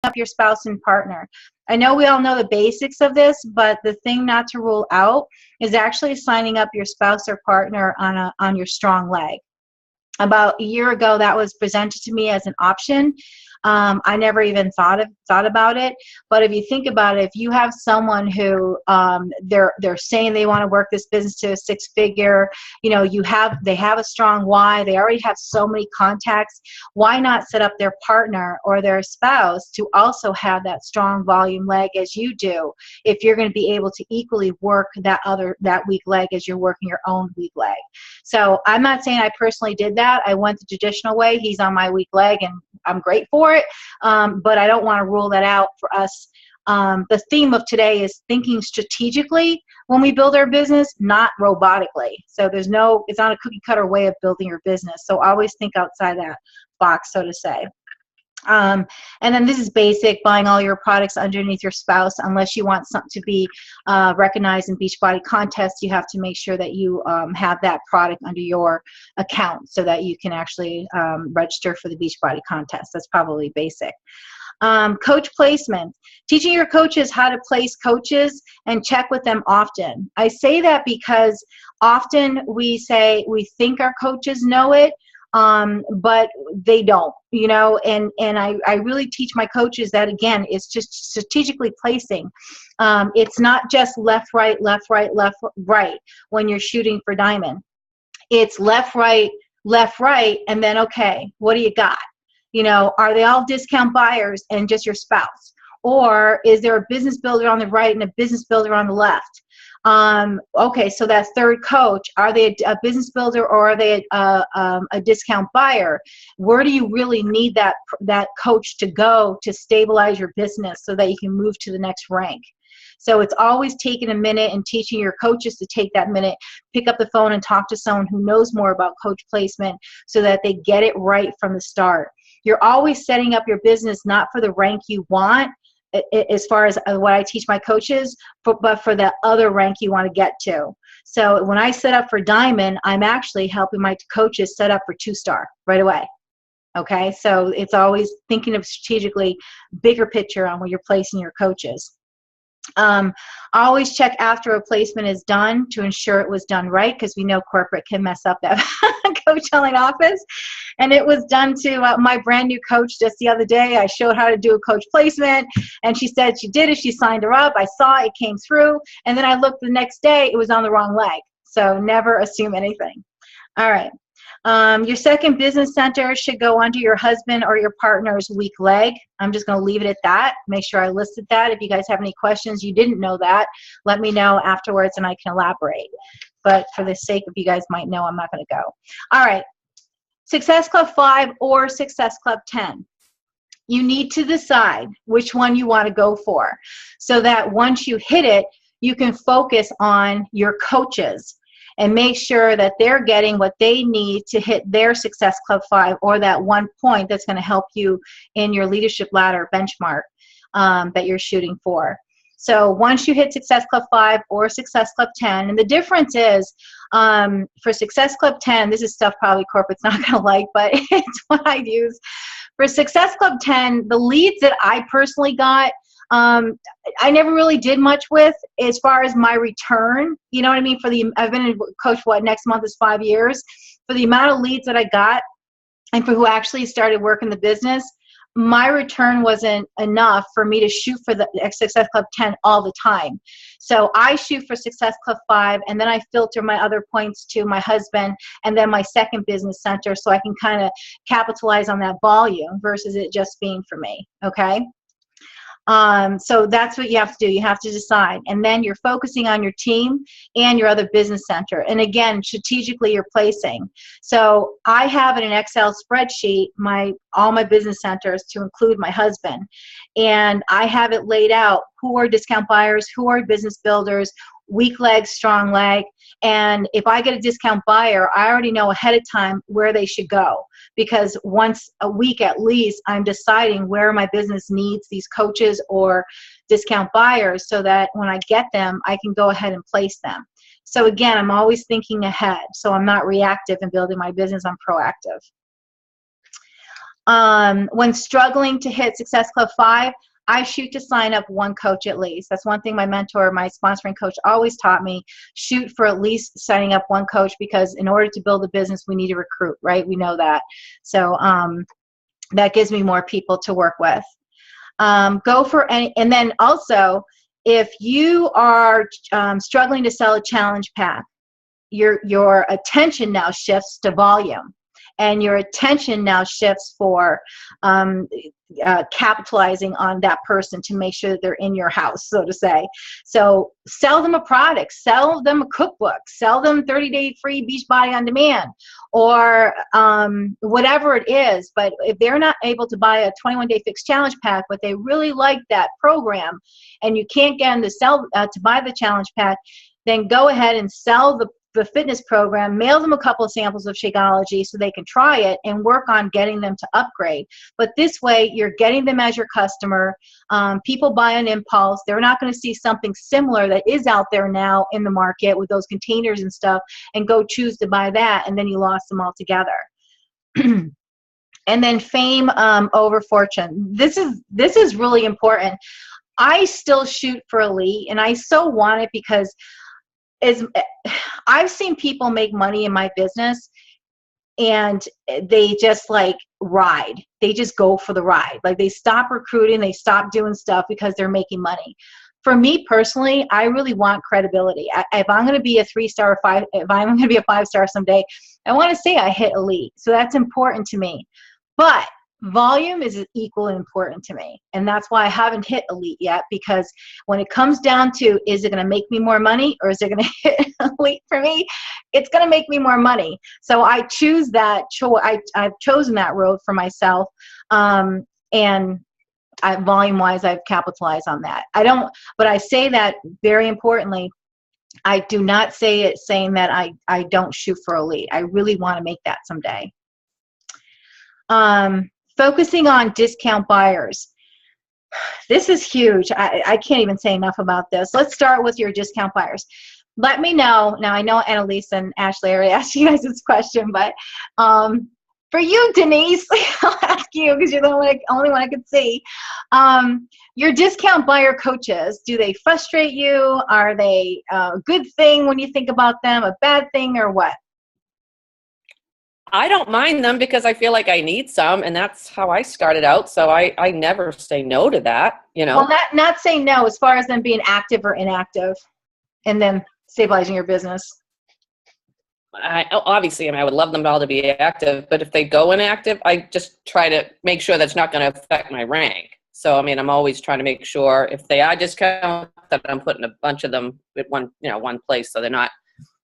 up your spouse and partner. I know we all know the basics of this, but the thing not to rule out is actually signing up your spouse or partner on your strong leg. About a year ago, that was presented to me as an option. I never even thought about it. But if you think about it, if you have someone who they're saying they want to work this business to a six-figure, they have a strong why, they already have so many contacts. Why not set up their partner or their spouse to also have that strong volume leg as you do, if you're going to be able to equally work that weak leg as you're working your own weak leg? So I'm not saying I personally did that. I went the traditional way. He's on my weak leg, and I'm great for it, but I don't want to rule that out for us. The theme of today is thinking strategically when we build our business, not robotically. So it's not a cookie cutter way of building your business. So always think outside that box, so to say. And then this is basic, buying all your products underneath your spouse. Unless you want something to be recognized in Beachbody contests, you have to make sure that you have that product under your account so that you can actually register for the Beachbody contest. That's probably basic. Coach placement, teaching your coaches how to place coaches and check with them often. I say that because often we think our coaches know it, but they don't, and I really teach my coaches that, again, it's just strategically placing. It's not just left, right, left, right, left, right when you're shooting for diamond. It's left, right, and then, okay, what do you got? Are they all discount buyers and just your spouse? Or is there a business builder on the right and a business builder on the left? Okay, so that third coach, are they a business builder or are they a discount buyer? Where do you really need that coach to go to stabilize your business so that you can move to the next rank? So it's always taking a minute and teaching your coaches to take that minute, pick up the phone and talk to someone who knows more about coach placement so that they get it right from the start. You're always setting up your business not for the rank you want, as far as what I teach my coaches, but for the other rank you want to get to. So when I set up for diamond, I'm actually helping my coaches set up for 2-star right away. Okay, so it's always thinking of strategically, bigger picture on where you're placing your coaches. I always check after a placement is done to ensure it was done right, because we know corporate can mess up that coach-selling office. And it was done to my brand new coach just the other day. I showed how to do a coach placement, and she said she did it. She signed her up. I saw it came through. And then I looked the next day, it was on the wrong leg. So never assume anything. All right. Your second business center should go under your husband or your partner's weak leg. I'm just going to leave it at that. Make sure I listed that. If you guys have any questions, you didn't know that, let me know afterwards and I can elaborate. But for the sake of you guys might know, I'm not going to go. All right. Success Club 5 or Success Club 10. You need to decide which one you want to go for so that once you hit it, you can focus on your coaches and make sure that they're getting what they need to hit their Success Club 5 or that 1 point that's going to help you in your leadership ladder benchmark that you're shooting for. So once you hit Success Club 5 or Success Club 10, and the difference is for Success Club 10, this is stuff probably corporate's not going to like, but it's what I use. For Success Club 10, the leads that I personally got, I never really did much with as far as my return. You know what I mean? I've been a coach, next month is 5 years. For the amount of leads that I got and for who actually started working the business, my return wasn't enough for me to shoot for the Success Club 10 all the time. So I shoot for Success Club 5, and then I filter my other points to my husband and then my second business center so I can kind of capitalize on that volume versus it just being for me, okay? So that's what you have to do. You have to decide. And then you're focusing on your team and your other business center. And again, strategically you're placing. So I have in an Excel spreadsheet all my business centers to include my husband. And I have it laid out who are discount buyers, who are business builders, weak leg, strong leg. And if I get a discount buyer, I already know ahead of time where they should go. Because once a week at least, I'm deciding where my business needs these coaches or discount buyers so that when I get them, I can go ahead and place them. So again, I'm always thinking ahead. So I'm not reactive in building my business, I'm proactive. When struggling to hit Success Club 5, I shoot to sign up one coach at least. That's one thing my mentor, my sponsoring coach, always taught me. Shoot for at least signing up one coach, because in order to build a business, we need to recruit, right? We know that. So that gives me more people to work with. Go for any, and then also, if you are struggling to sell a challenge pack, your attention now shifts to volume, and your attention now shifts for capitalizing on that person to make sure that they're in your house, so to say. So sell them a product, sell them a cookbook, sell them 30-day free Beachbody on demand, or whatever it is. But if they're not able to buy a 21-day fix challenge pack, but they really like that program, and you can't get them to sell to buy the challenge pack, then go ahead and sell the fitness program, mail them a couple of samples of Shakeology so they can try it, and work on getting them to upgrade. But this way, you're getting them as your customer. People buy on impulse. They're not going to see something similar that is out there now in the market with those containers and stuff and go choose to buy that, and then you lost them altogether. And then fame over fortune. This is really important. I still shoot for elite, and I so want it because I've seen people make money in my business, and they just like ride. They just go for the ride. Like, they stop recruiting, they stop doing stuff because they're making money. For me personally, I really want credibility. If I'm going to be a 3-star or 5, if I'm going to be a 5-star someday, I want to say I hit elite. So that's important to me. But volume is equally important to me, and that's why I haven't hit elite yet, because when it comes down to, is it going to make me more money, or is it going to hit elite for me, it's going to make me more money. So I choose that. I've chosen that road for myself, and volume-wise, I've capitalized on that. But I say that very importantly. I do not say it saying that I don't shoot for elite. I really want to make that someday. Focusing on discount buyers. This is huge. I can't even say enough about this. Let's start with your discount buyers. Let me know. Now, I know Annalise and Ashley already asked you guys this question, but for you, Denise, I'll ask you because you're the only one I could see. Your discount buyer coaches, do they frustrate you? Are they a good thing when you think about them, a bad thing, or what? I don't mind them because I feel like I need some, and that's how I started out. So I never say no to that, you know. Well, not say no as far as them being active or inactive and then stabilizing your business. Obviously, I mean, I would love them all to be active, but if they go inactive, I just try to make sure that's not going to affect my rank. So, I mean, I'm always trying to make sure if they are discounted, that I'm putting a bunch of them at one place, so they're not.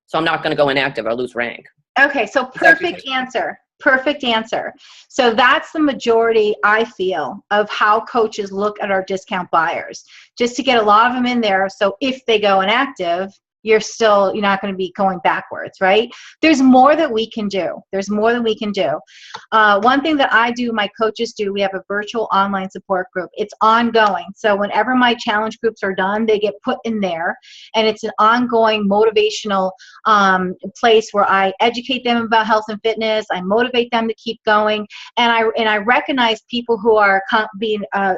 So I'm not going to go inactive or lose rank. Okay, so perfect answer. Perfect answer. So that's the majority, I feel, of how coaches look at our discount buyers, just to get a lot of them in there. So if they go inactive, you're not going to be going backwards, right? There's more that we can do. There's more that we can do. One thing that I do, my coaches do, we have a virtual online support group. It's ongoing. So whenever my challenge groups are done, they get put in there, and it's an ongoing motivational place where I educate them about health and fitness. I motivate them to keep going, and I recognize people who are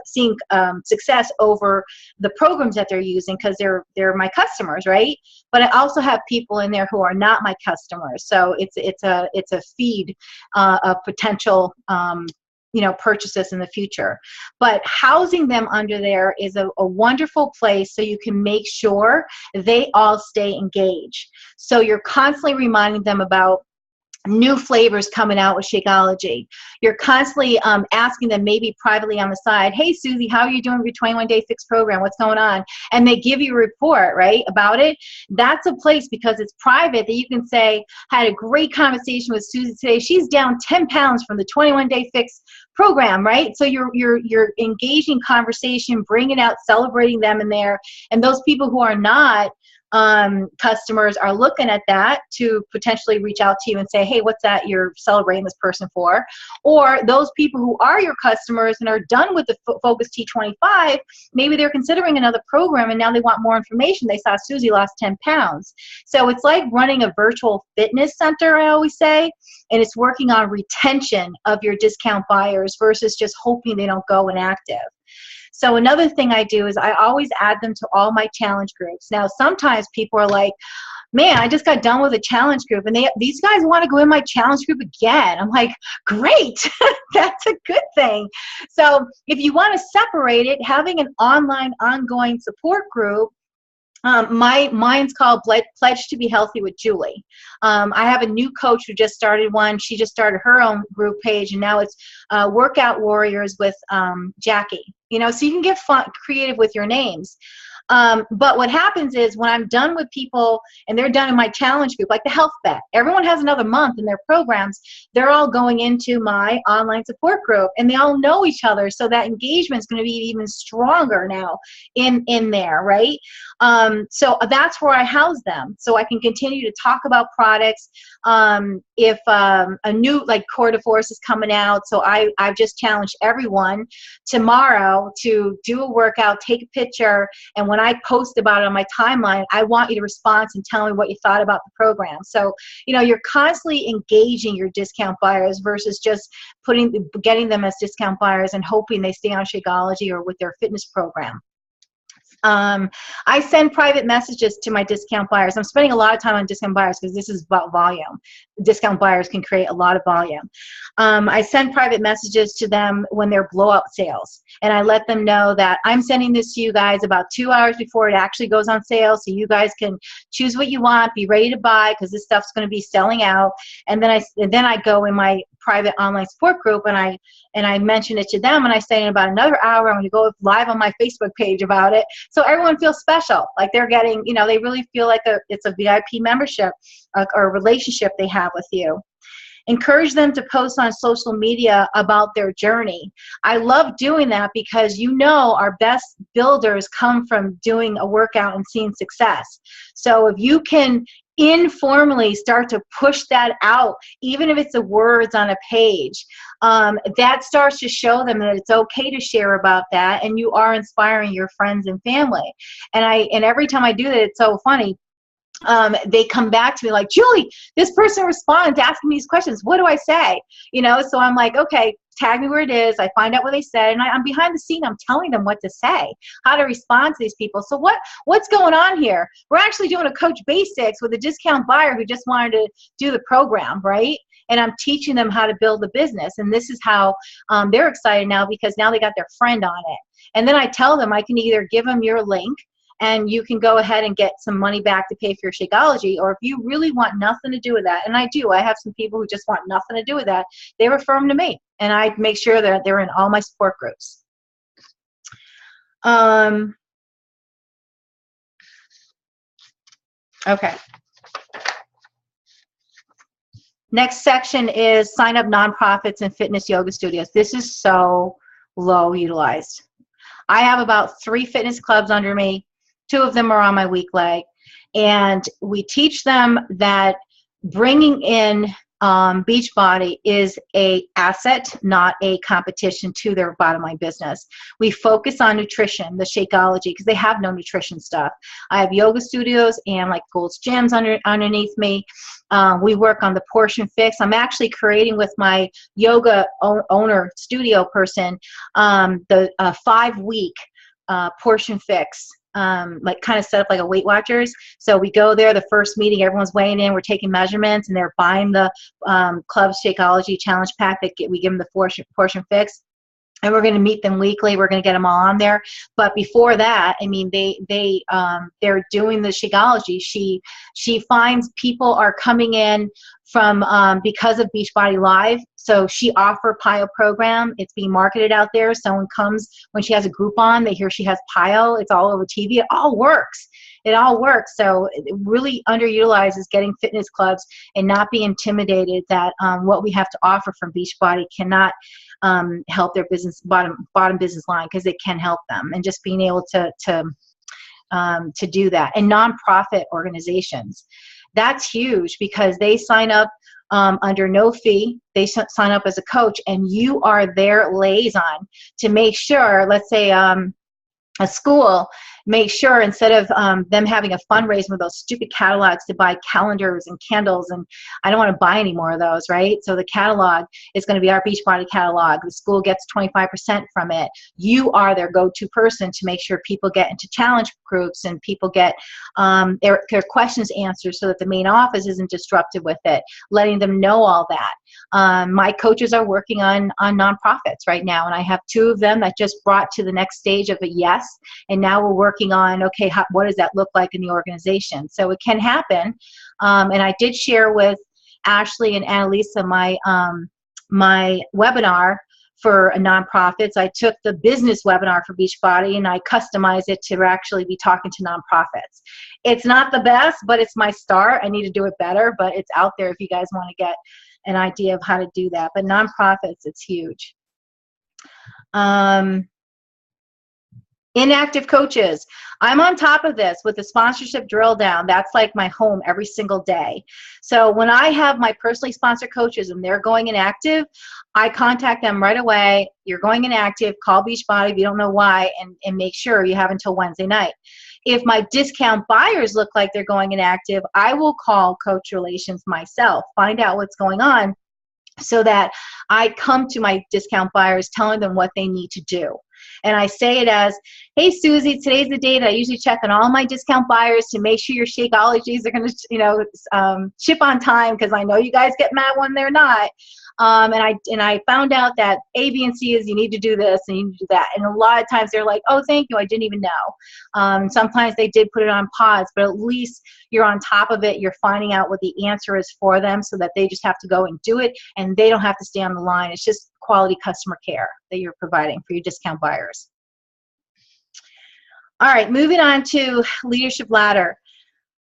seeing success over the programs that they're using, because they're my customers, right? But I also have people in there who are not my customers. So it's a feed of potential purchases in the future. But housing them under there is a wonderful place, so you can make sure they all stay engaged. So you're constantly reminding them about new flavors coming out with Shakeology. You're constantly asking them, maybe privately on the side, hey, Susie, how are you doing with your 21-day fix program? What's going on? And they give you a report, right, about it. That's a place, because it's private, that you can say, had a great conversation with Susie today. She's down 10 pounds from the 21-day fix program, right? So you're engaging conversation, bringing out, celebrating them in there. And those people who are not, customers are looking at that to potentially reach out to you and say, hey, what's that you're celebrating this person for? Or those people who are your customers and are done with the Focus T25, maybe they're considering another program and now they want more information. They saw Susie lost 10 pounds. So it's like running a virtual fitness center, I always say, and it's working on retention of your discount buyers versus just hoping they don't go inactive. So another thing I do is I always add them to all my challenge groups. Now, sometimes people are like, man, I just got done with a challenge group and these guys want to go in my challenge group again. I'm like, great, that's a good thing. So if you want to separate it, having an online ongoing support group, mine's called Pledge to be Healthy with Julie. I have a new coach who just started one. She just started her own group page, and now it's Workout Warriors with Jackie. You know, so you can get creative with your names. But what happens is when I'm done with people and they're done in my challenge group, like the health bet, everyone has another month in their programs. They're all going into my online support group and they all know each other. So that engagement is going to be even stronger now in there, right? So that's where I house them. So I can continue to talk about products. If a new like Core de Force is coming out, so I've just challenged everyone tomorrow to do a workout, take a picture, and when I post about it on my timeline, I want you to respond and tell me what you thought about the program. So, you know, you're constantly engaging your discount buyers versus just getting them as discount buyers and hoping they stay on Shakeology or with their fitness program. I send private messages to my discount buyers. I'm spending a lot of time on discount buyers because this is about volume. Discount buyers can create a lot of volume. I send private messages to them when they're blowout sales. And I let them know that I'm sending this to you guys about 2 hours before it actually goes on sale. So you guys can choose what you want, be ready to buy because this stuff's going to be selling out. And then I go in my private online support group and I mention it to them and I say in about another hour I'm going to go live on my Facebook page about it. So everyone feels special, like they're getting, you know, they really feel like it's a VIP membership or relationship they have with you. Encourage them to post on social media about their journey. I love doing that because, you know, our best builders come from doing a workout and seeing success. So if you can informally start to push that out, even if it's the words on a page, that starts to show them that it's okay to share about that and you are inspiring your friends and family. And every time I do that, it's so funny. They come back to me like, Julie, this person responds asking me these questions. What do I say? You know, so I'm like, okay, tag me where it is. I find out what they said, and I'm behind the scene. I'm telling them what to say, how to respond to these people. So what's going on here? We're actually doing a Coach Basics with a discount buyer who just wanted to do the program, right? And I'm teaching them how to build a business. And this is how they're excited now because now they got their friend on it. And then I tell them I can either give them your link and you can go ahead and get some money back to pay for your Shakeology, or if you really want nothing to do with that, and I do, I have some people who just want nothing to do with that, they refer them to me, and I make sure that they're in all my support groups. Okay. Next section is sign up nonprofits and fitness yoga studios. This is so low utilized. I have about 3 fitness clubs under me. 2 of them are on my weak leg. And we teach them that bringing in Beachbody is a asset, not a competition to their bottom line business. We focus on nutrition, the Shakeology, because they have no nutrition stuff. I have yoga studios and like Gold's Gyms underneath me. We work on the portion fix. I'm actually creating with my yoga owner studio person the 5-week portion fix. Like kind of set up like a Weight Watchers. So we go there, the first meeting, everyone's weighing in, we're taking measurements, and they're buying the Club Shakeology Challenge Pack that we give them the portion fix. And we're going to meet them weekly. We're going to get them all on there. But before that, I mean, they're doing the Shakeology. She finds people are coming in from because of Beachbody Live. So she offer PIO program. It's being marketed out there. Someone comes when she has a Groupon. They hear she has PIO. It's all over TV. It all works. It all works. So it really underutilized is getting fitness clubs and not be intimidated that what we have to offer from Beachbody cannot help their business bottom business line, because it can help them, and just being able to to do that. And nonprofit organizations. That's huge because they sign up under no fee. They sign up as a coach, and you are their liaison to make sure, let's say, a school, make sure instead of them having a fundraiser with those stupid catalogs to buy calendars and candles, and I don't want to buy any more of those, right? So the catalog is going to be our Beachbody catalog. The school gets 25% from it. You are their go-to person to make sure people get into challenge groups and people get their questions answered so that the main office isn't disrupted with it, letting them know all that. My coaches are working on nonprofits right now, and I have 2 of them that just brought to the next stage of a yes. And now we're working on, okay, what does that look like in the organization? So it can happen. And I did share with Ashley and Annalisa my webinar for nonprofits. I took the business webinar for Beachbody and I customized it to actually be talking to nonprofits. It's not the best, but it's my start. I need to do it better, but it's out there if you guys want to get an idea of how to do that. But nonprofits, it's huge. Inactive coaches. I'm on top of this with the sponsorship drill down. That's like my home every single day. So when I have my personally sponsored coaches and they're going inactive, I contact them right away. You're going inactive, call Beachbody if you don't know why, and make sure you have until Wednesday night. If my discount buyers look like they're going inactive, I will call Coach Relations myself, find out what's going on so that I come to my discount buyers telling them what they need to do. And I say it as, hey, Susie, today's the day that I usually check on all my discount buyers to make sure your Shakeologies are going to, ship on time because I know you guys get mad when they're not. And I found out that A, B, and C is you need to do this and you need to do that. And a lot of times they're like, oh, thank you, I didn't even know. Sometimes they did put it on pause, but at least you're on top of it. You're finding out what the answer is for them so that they just have to go and do it and they don't have to stay on the line. It's just quality customer care that you're providing for your discount buyers. All right, moving on to Leadership Ladder.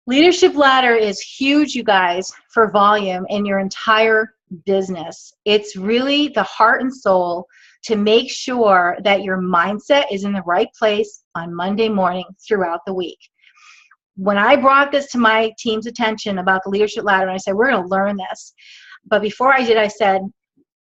Leadership Ladder is huge, you guys, for volume in your entire business. It's really the heart and soul to make sure that your mindset is in the right place on Monday morning throughout the week. When I brought this to my team's attention about the Leadership Ladder, and I said, we're going to learn this. But before I did, I said,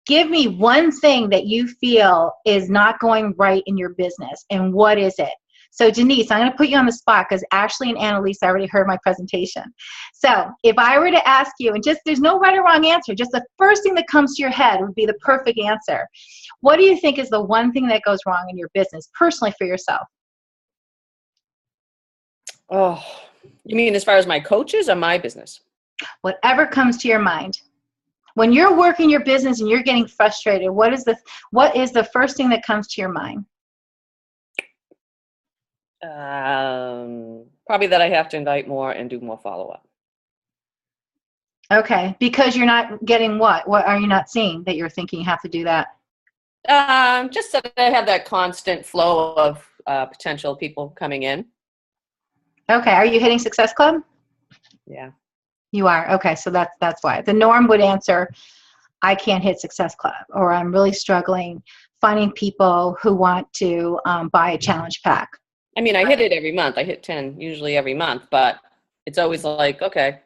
give me one thing that you feel is not going right in your business, and what is it? So Denise, I'm going to put you on the spot because Ashley and Annalise already heard my presentation. So if I were to ask you, and just there's no right or wrong answer, just the first thing that comes to your head would be the perfect answer. What do you think is the one thing that goes wrong in your business, personally for yourself? Oh, you mean as far as my coaches or my business? Whatever comes to your mind. When you're working your business and you're getting frustrated, what is the first thing that comes to your mind? Probably that I have to invite more and do more follow-up. Okay, because you're not getting what? What are you not seeing that you're thinking you have to do that? Just that I have that constant flow of potential people coming in. Okay, are you hitting Success Club? Yeah. You are. Okay, so that's why. The norm would answer, I can't hit Success Club, or I'm really struggling finding people who want to buy a challenge pack. I mean, I hit it every month. I hit 10 usually every month, but it's always like, okay,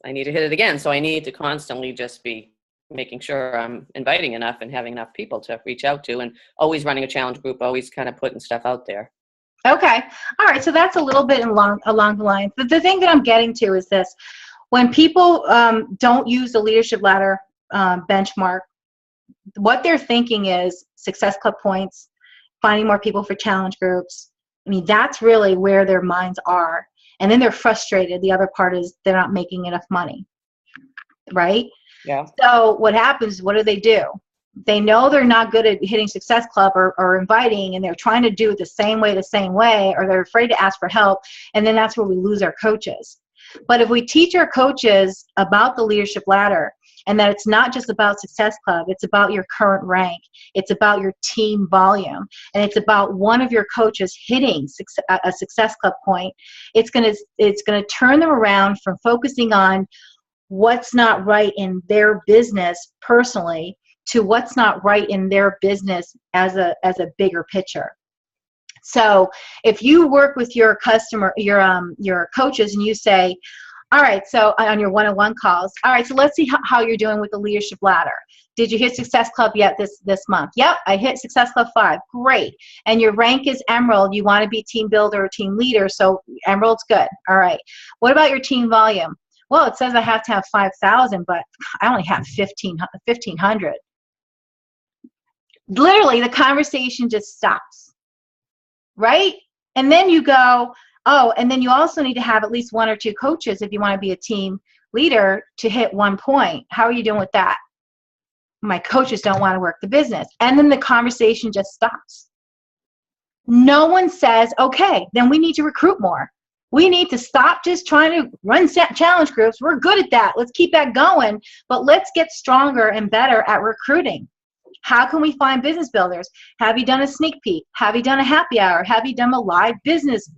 I need to hit it again. So I need to constantly just be making sure I'm inviting enough and having enough people to reach out to, and always running a challenge group, always kind of putting stuff out there. Okay. All right. So that's a little bit along the lines. The thing that I'm getting to is this. When people don't use the Leadership Ladder benchmark, what they're thinking is Success Club points, finding more people for challenge groups. I mean, that's really where their minds are. And then they're frustrated. The other part is they're not making enough money, right? Yeah. So what happens, what do? They know they're not good at hitting Success Club or inviting, and they're trying to do it the same way, or they're afraid to ask for help. And then that's where we lose our coaches. But if we teach our coaches about the Leadership Ladder, and that it's not just about Success Club, it's about your current rank, it's about your team volume, and it's about one of your coaches hitting a Success Club point, it's going to turn them around from focusing on what's not right in their business personally to what's not right in their business as a bigger picture. So if you work with your your coaches, and you say, all right, so on your one-on-one calls, all right, so let's see how you're doing with the leadership ladder. Did you hit Success Club yet this month? Yep, I hit Success Club 5. Great. And your rank is Emerald. You want to be team builder or team leader, so Emerald's good. All right. What about your team volume? Well, it says I have to have 5,000, but I only have 1,500. Literally, the conversation just stops, right? And then you go, oh, and then you also need to have at least 1 or 2 coaches if you want to be a team leader to hit 1 point. How are you doing with that? My coaches don't want to work the business. And then the conversation just stops. No one says, okay, then we need to recruit more. We need to stop just trying to run challenge groups. We're good at that. Let's keep that going. But let's get stronger and better at recruiting. How can we find business builders? Have you done a sneak peek? Have you done a happy hour? Have you done a live business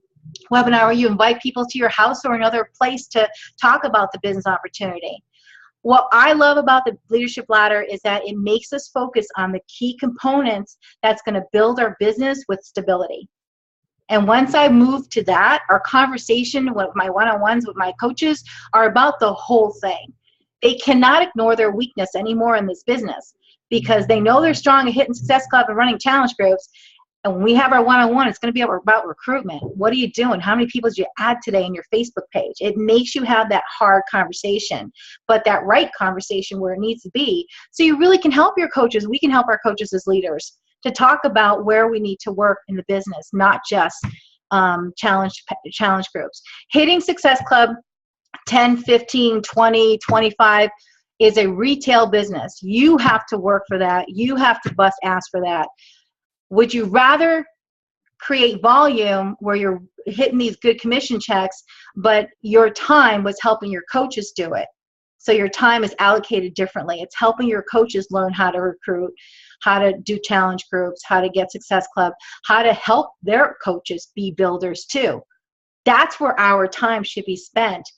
webinar where you invite people to your house or another place to talk about the business opportunity? What I love about the leadership ladder is that it makes us focus on the key components that's going to build our business with stability. And once I move to that, our conversation with my one-on-ones with my coaches are about the whole thing. They cannot ignore their weakness anymore in this business because they know they're strong at hitting Success Club and running challenge groups. And when we have our one-on-one, it's going to be about recruitment. What are you doing? How many people did you add today in your Facebook page? It makes you have that hard conversation, but that right conversation where it needs to be. So you really can help your coaches. We can help our coaches as leaders to talk about where we need to work in the business, not just challenge groups. Hitting Success Club 10, 15, 20, 25 is a retail business. You have to work for that. You have to bust ass for that. Would you rather create volume where you're hitting these good commission checks, but your time was helping your coaches do it? So your time is allocated differently. It's helping your coaches learn how to recruit, how to do challenge groups, how to get Success Club, how to help their coaches be builders too. That's where our time should be spent.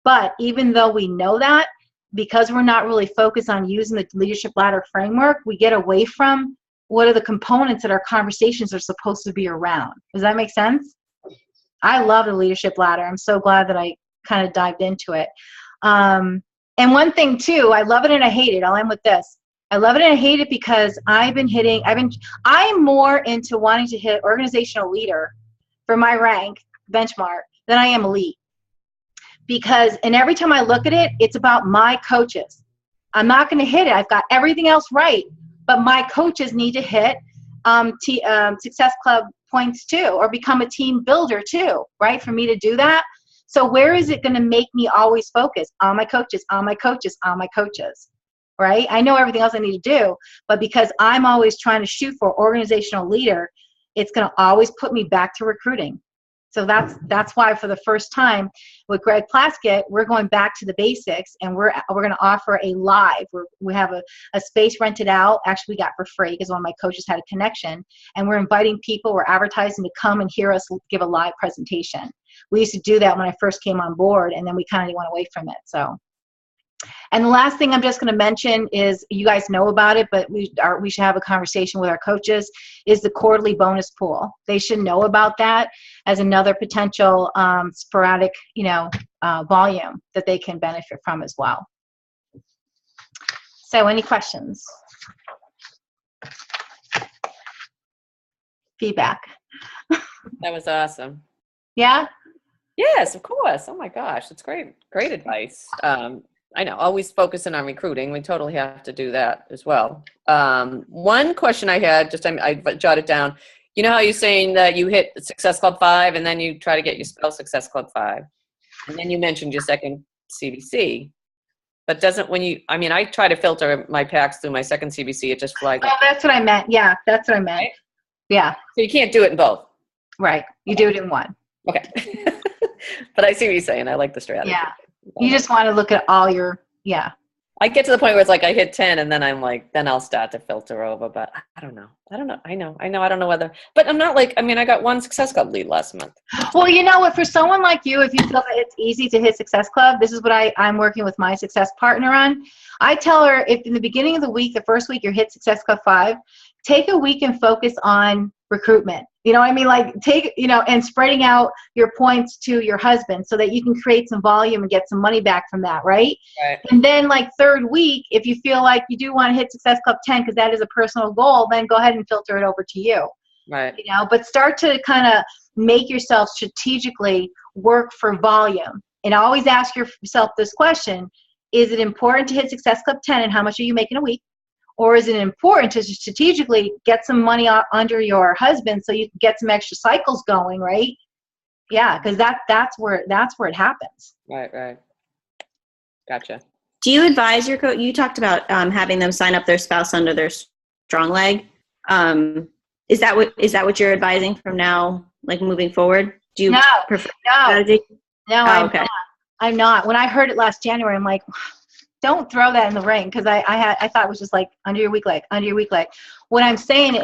But even though we know that, because we're not really focused on using the leadership ladder framework, we get away from what are the components that our conversations are supposed to be around. Does that make sense? I love the leadership ladder. I'm so glad that I kind of dived into it. And one thing too, I love it and I hate it. I'll end with this. I love it and I hate it because I'm more into wanting to hit organizational leader for my rank benchmark than I am elite. And every time I look at it, it's about my coaches. I'm not going to hit it. I've got everything else right. But my coaches need to hit Success Club points too, or become a team builder too, right? For me to do that. So where is it going to make me always focus on my coaches, on my coaches, on my coaches, right? I know everything else I need to do, but because I'm always trying to shoot for organizational leader, it's going to always put me back to recruiting. So that's why for the first time with Greg Plaskett, we're going back to the basics, and we're going to offer a live. We have a space rented out. Actually, we got for free because one of my coaches had a connection, and we're inviting people. We're advertising to come and hear us give a live presentation. We used to do that when I first came on board, and then we kind of went away from it. So. And the last thing I'm just going to mention is, you guys know about it, but we should have a conversation with our coaches, is the quarterly bonus pool. They should know about that as another potential sporadic, volume that they can benefit from as well. So any questions? Feedback? That was awesome. Yeah? Yes, of course. Oh my gosh, that's great. Great advice. I know, always focusing on recruiting. We totally have to do that as well. One question I had, I jotted down. You know how you're saying that you hit Success Club 5 and then you try to get your spouse Success Club 5. And then you mentioned your second CBC. But I try to filter my packs through my second CBC. It just flags. Oh, that's what I meant. Yeah, that's what I meant. Right? Yeah. So you can't do it in both. Right. You do it in one. Okay. But I see what you're saying. I like the strategy. Yeah. You just want to look at all your, yeah. I get to the point where it's like I hit 10 and then I'm like, then I'll start to filter over, but I don't know. I don't know whether, but I'm not I got one Success Club lead last month. Well, you know what, for someone like you, if you feel that it's easy to hit Success Club, this is what I'm working with my success partner on. I tell her, if in the beginning of the week, the first week you hit Success Club 5, take a week and focus on recruitment. You know what I mean? Like take, and spreading out your points to your husband so that you can create some volume and get some money back from that, right? Right. And then like third week, if you feel like you do want to hit Success Club 10 because that is a personal goal, then go ahead and filter it over to you. Right. But start to kind of make yourself strategically work for volume. And always ask yourself this question: is it important to hit Success Club 10 and how much are you making a week? Or is it important to strategically get some money under your husband so you can get some extra cycles going, right? Yeah, because that's where it happens. Right. Gotcha. Do you advise your coach? You talked about having them sign up their spouse under their strong leg. Is that what you're advising from now, like moving forward? Do you prefer strategy? No, I'm not. When I heard it last January, I'm like, don't throw that in the ring, because I thought it was just like under your weak leg. What I'm saying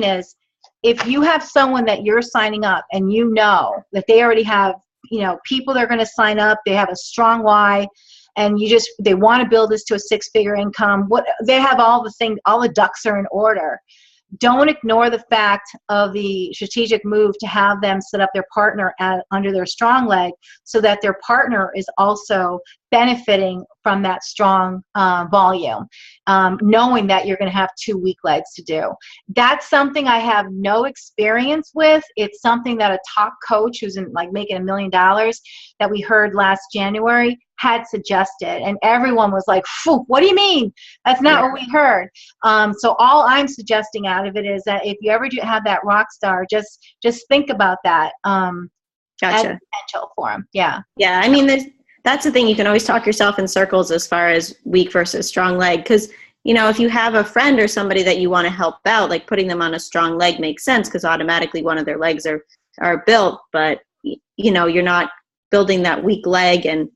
is, if you have someone that you're signing up and you know that they already have, people that are going to sign up, they have a strong why, and they want to build this to a 6-figure income. They have all the ducks are in order. Don't ignore the fact of the strategic move to have them set up their partner under their strong leg so that their partner is also benefiting from that strong volume, knowing that you're going to have 2 weak legs to do. That's something I have no experience with. It's something that a top coach who's making $1 million that we heard last January had suggested, and everyone was like, what do you mean? That's not what we heard. So all I'm suggesting out of it is that if you ever do have that rock star, just think about that Gotcha. as potential for them. Yeah. I mean, that's the thing. You can always talk yourself in circles as far as weak versus strong leg, because if you have a friend or somebody that you want to help out, like putting them on a strong leg makes sense because automatically one of their legs are built, but you're not building that weak leg and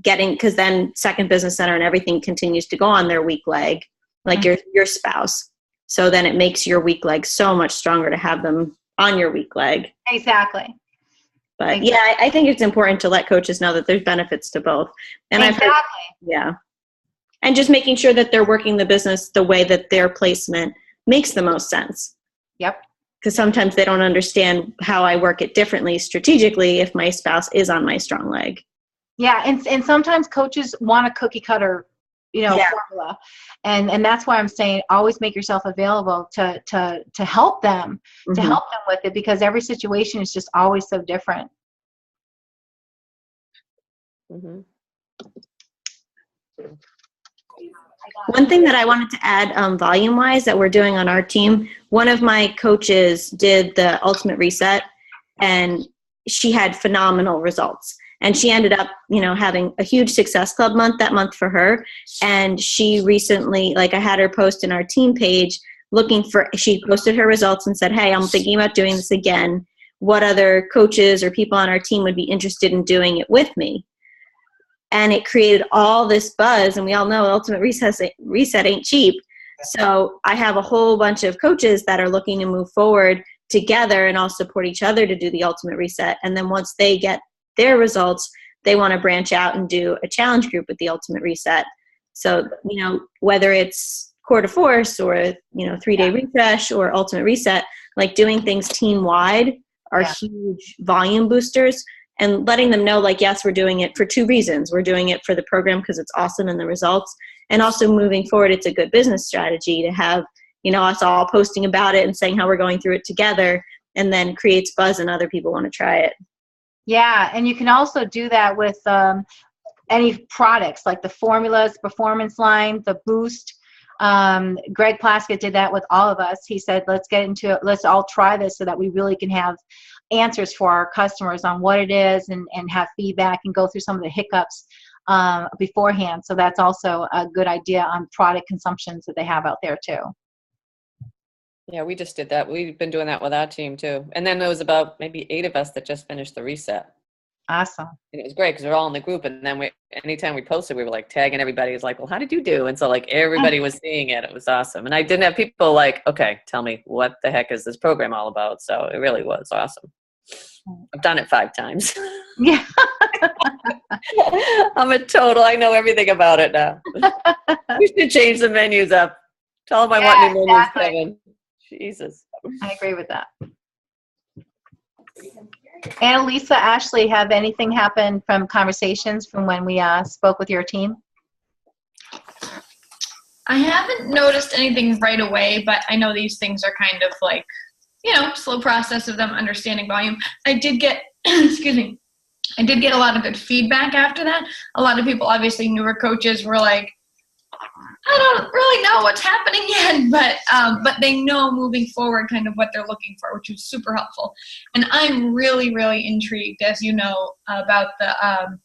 because then Second Business Center and everything continues to go on their weak leg, like your spouse. So then it makes your weak leg so much stronger to have them on your weak leg. Exactly. But I think it's important to let coaches know that there's benefits to both. And and just making sure that they're working the business the way that their placement makes the most sense. Yep. Because sometimes they don't understand how I work it differently strategically if my spouse is on my strong leg. Yeah, and sometimes coaches want a cookie cutter, formula, and that's why I'm saying always make yourself available to help them, to help them with it, because every situation is just always so different. Mm-hmm. One thing that I wanted to add volume-wise that we're doing on our team, one of my coaches did the Ultimate Reset, and she had phenomenal results. And she ended up, having a huge Success Club month that month for her. And she recently, I had her post in our team page she posted her results and said, hey, I'm thinking about doing this again. What other coaches or people on our team would be interested in doing it with me? And it created all this buzz. And we all know Ultimate Reset ain't cheap. So I have a whole bunch of coaches that are looking to move forward together and all support each other to do the Ultimate Reset. And then once they get their results, they want to branch out and do a challenge group with the Ultimate Reset. So, whether it's Core to Force or, 3-day refresh or Ultimate Reset, doing things team wide are huge volume boosters, and letting them know, yes, we're doing it for 2 reasons. We're doing it for the program because it's awesome and the results. And also moving forward, it's a good business strategy to have, us all posting about it and saying how we're going through it together, and then creates buzz and other people want to try it. Yeah, and you can also do that with any products like the formulas, performance line, the boost. Greg Plaskett did that with all of us. He said, let's all try this so that we really can have answers for our customers on what it is and have feedback and go through some of the hiccups beforehand. So that's also a good idea on product consumptions that they have out there too. Yeah, we just did that. We've been doing that with our team too. And then there was about maybe 8 of us that just finished the reset. Awesome. And it was great because we're all in the group. And then anytime we posted, we were tagging everybody. It was well, how did you do? And so everybody was seeing it. It was awesome. And I didn't have people okay, tell me what the heck is this program all about? So it really was awesome. I've done it 5 times. Yeah. I know everything about it now. We should change the menus up. Tell them I want new menus, Kevin. Jesus. I agree with that. Annalisa, Ashley, have anything happened from conversations from when we spoke with your team? I haven't noticed anything right away, but I know these things are kind of like, slow process of them understanding volume. I did get, excuse me, I did get a lot of good feedback after that. A lot of people, obviously newer coaches, were like, I don't really know what's happening yet, but they know moving forward kind of what they're looking for, which is super helpful. And I'm really, really intrigued, as you know, about the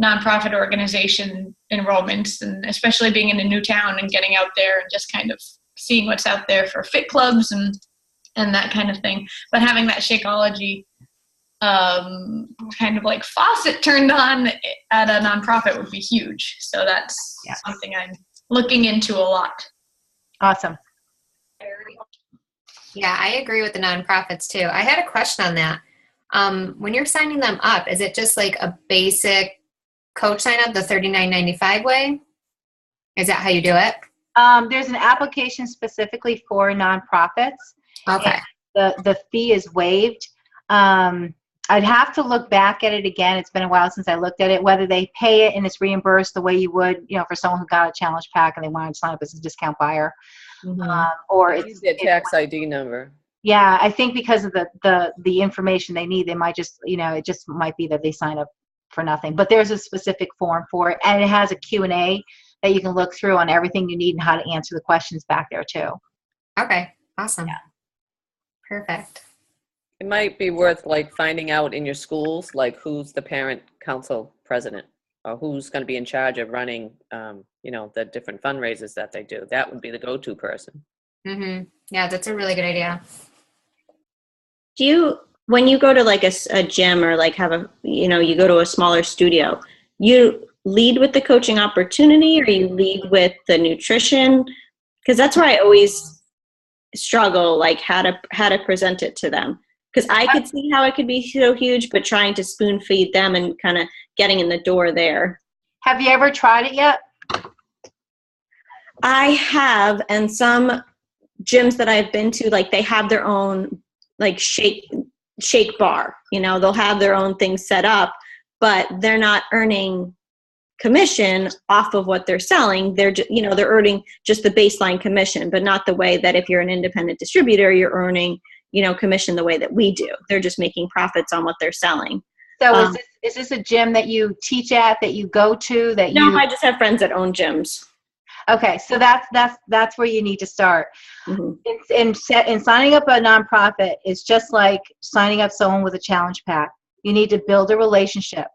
nonprofit organization enrollments, and especially being in a new town and getting out there and just kind of seeing what's out there for fit clubs and that kind of thing. But having that Shakeology kind of like faucet turned on at a nonprofit would be huge. So that's something I'm looking into a lot. Awesome. Yeah, I agree with the nonprofits too. I had a question on that. When you're signing them up, is it just like a basic coach sign up, the $39.95 way? Is that how you do it? There's an application specifically for nonprofits. Okay. The fee is waived. I'd have to look back at it again. It's been a while since I looked at it, whether they pay it and it's reimbursed the way you would, for someone who got a challenge pack and they wanted to sign up as a discount buyer. Or it's the tax ID number. Yeah, I think because of the information they need, they might just, it just might be that they sign up for nothing. But there's a specific form for it, and it has a Q&A that you can look through on everything you need and how to answer the questions back there too. Okay, awesome. Yeah. Perfect. It might be worth finding out in your schools, who's the parent council president or who's going to be in charge of running, the different fundraisers that they do. That would be the go-to person. Mm-hmm. Yeah, that's a really good idea. When you go to a gym or you go to a smaller studio, you lead with the coaching opportunity or you lead with the nutrition? Because that's where I always struggle, how to present it to them. Because I could see how it could be so huge, but trying to spoon feed them and kind of getting in the door there. Have you ever tried it yet? I have, and some gyms that I've been to, they have their own shake bar. They'll have their own things set up, but they're not earning commission off of what they're selling. They're they're earning just the baseline commission, but not the way that if you're an independent distributor, you're earning commission the way that we do. They're just making profits on what they're selling. So is this a gym that you teach at, that you go to, No, I just have friends that own gyms. Okay, so that's where you need to start. Mm-hmm. In signing up a nonprofit, it's just like signing up someone with a challenge pack. You need to build a relationship.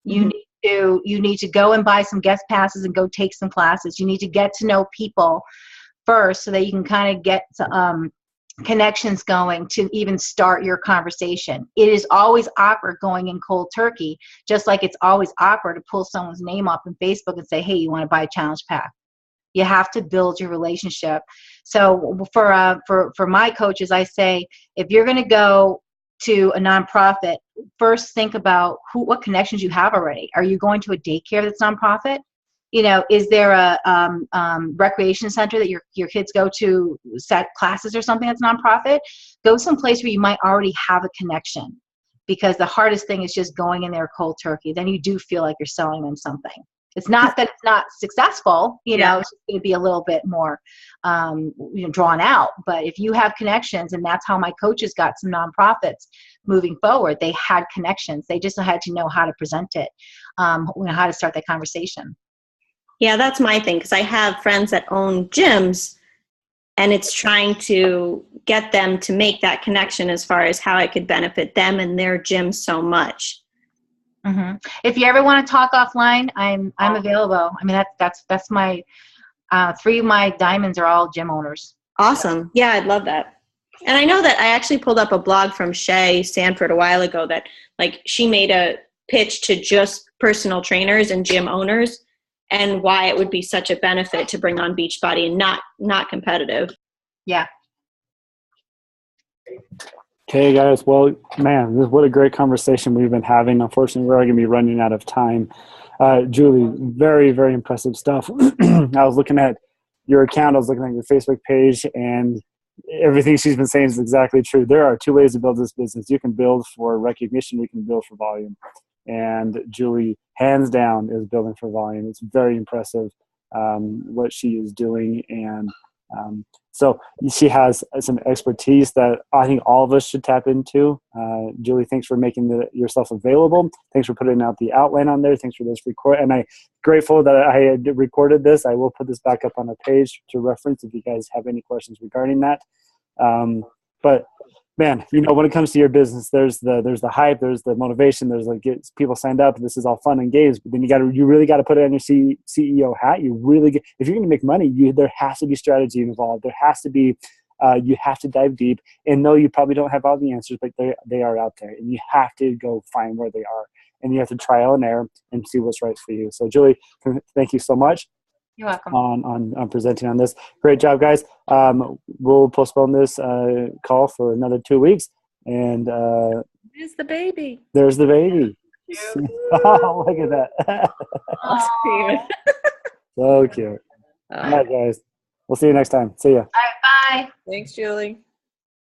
Mm-hmm. You need to go and buy some guest passes and go take some classes. You need to get to know people first so that you can kind of get connections going to even start your conversation. It is always awkward going in cold turkey, just like it's always awkward to pull someone's name up on Facebook and say, hey, you want to buy a challenge pack? You have to build your relationship. So for my coaches, I say, if you're going to go to a nonprofit, first think about what connections you have already. Are you going to a daycare that's nonprofit? Is there a recreation center that your kids go to, set classes or something that's nonprofit? Go someplace where you might already have a connection, because the hardest thing is just going in there cold turkey. Then you do feel like you're selling them something. It's not that it's not successful, it's just going to be a little bit more, drawn out. But if you have connections, and that's how my coaches got some nonprofits moving forward, they had connections. They just had to know how to present it, how to start that conversation. Yeah, that's my thing, because I have friends that own gyms, and it's trying to get them to make that connection as far as how it could benefit them and their gym so much. Mm-hmm. If you ever want to talk offline, I'm available. I mean, that's my 3 of my diamonds are all gym owners. Awesome. Yeah, I'd love that. And I know that I actually pulled up a blog from Shay Sanford a while ago that she made a pitch to just personal trainers and gym owners, and why it would be such a benefit to bring on Beachbody and not competitive. Yeah. Okay, guys. Well, man, what a great conversation we've been having. Unfortunately, we're going to be running out of time. Julie, very, very impressive stuff. I was looking at your account. I was looking at your Facebook page, and everything she's been saying is exactly true. There are two ways to build this business. You can build for recognition, you can build for volume. And Julie, hands down, is building for volume. It's very impressive what she is doing. And so she has some expertise that I think all of us should tap into. Julie, thanks for making yourself available. Thanks for putting out the outline on there. Thanks for this record. And I'm grateful that I had recorded this. I will put this back up on a page to reference if you guys have any questions regarding that. But man, when it comes to your business, there's the hype, there's the motivation, there's like get people signed up. This is all fun and games, but then you really got to put it on your CEO hat. If you're going to make money, there has to be strategy involved. There has to be, you have to dive deep. And no, you probably don't have all the answers, but they are out there, and you have to go find where they are, and you have to trial and error and see what's right for you. So, Julie, thank you so much. You're welcome. On presenting on this. Great job, guys. We'll postpone this call for another 2 weeks. And There's the baby. There's the baby. Oh, look at that. So cute. All right, guys. We'll see you next time. See ya. All right, bye. Thanks, Julie.